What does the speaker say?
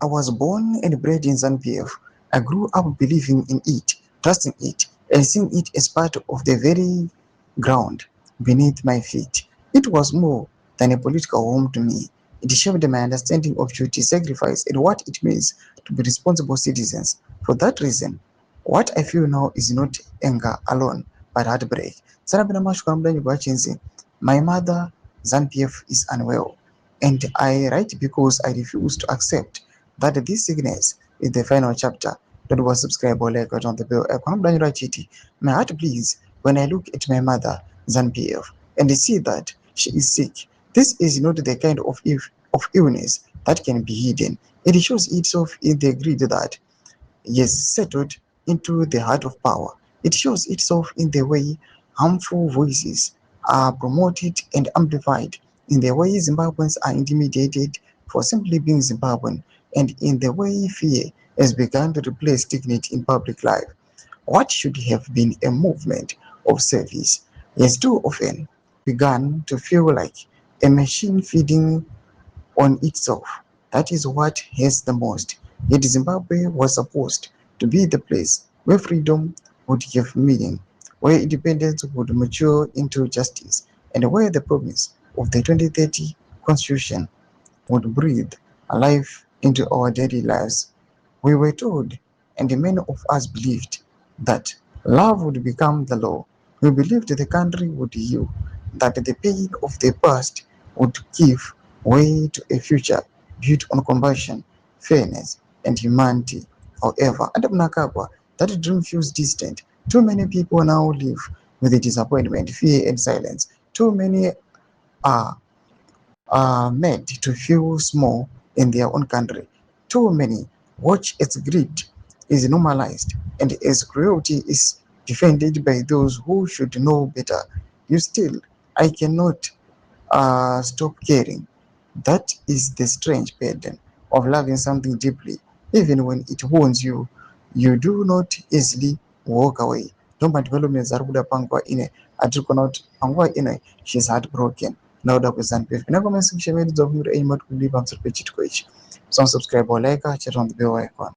I was born and bred in ZANU-PF. I grew up believing in it, trusting it, and seeing it as part of the very ground beneath my feet. It was more than a political home to me. It shaped my understanding of duty, sacrifice, and what it means to be responsible citizens. For that reason, what I feel now is not anger alone, but heartbreak. My mother, ZANU-PF, is unwell, and I write because I refuse to accept that this sickness is the final chapter. Don't was subscribe or like on the bell icon. My heart bleeds when I look at my mother, ZANU-PF, and see that she is sick. This is not the kind of illness that can be hidden. It shows itself in the greed that is settled into the heart of power. It shows itself in the way harmful voices are promoted and amplified, in the way Zimbabweans are intimidated for simply being Zimbabwean, and in the way fear has begun to replace dignity in public life. What should have been a movement of service has too often begun to feel like a machine feeding on itself. That is what hurts the most. Yet Zimbabwe was supposed to be the place where freedom would give meaning, where independence would mature into justice, and where the promise of the 2030 Constitution would breathe life into our daily lives. We were told, and many of us believed, that love would become the law. We believed the country would heal, that the pain of the past would give way to a future built on compassion, fairness, and humanity. However, under Mnangagwa, that dream feels distant. Too many people now live with the disappointment, fear, and silence. Too many are made to feel small in their own country. Too many watch as greed is normalized and as cruelty is defended by those who should know better. You still, I cannot stop caring. That is the strange burden of loving something deeply, even when it wounds you. You do not easily walk away. Ndomba developments ari kuda panguva ine atiri kuona kuti panguva ine she is heartbroken nokuda kweZANU-PF. Ina comment section medu dzakumira enyuma kuti kudii pamusoro pechitiko ichi. So subscribe or like, chat on the bell icon.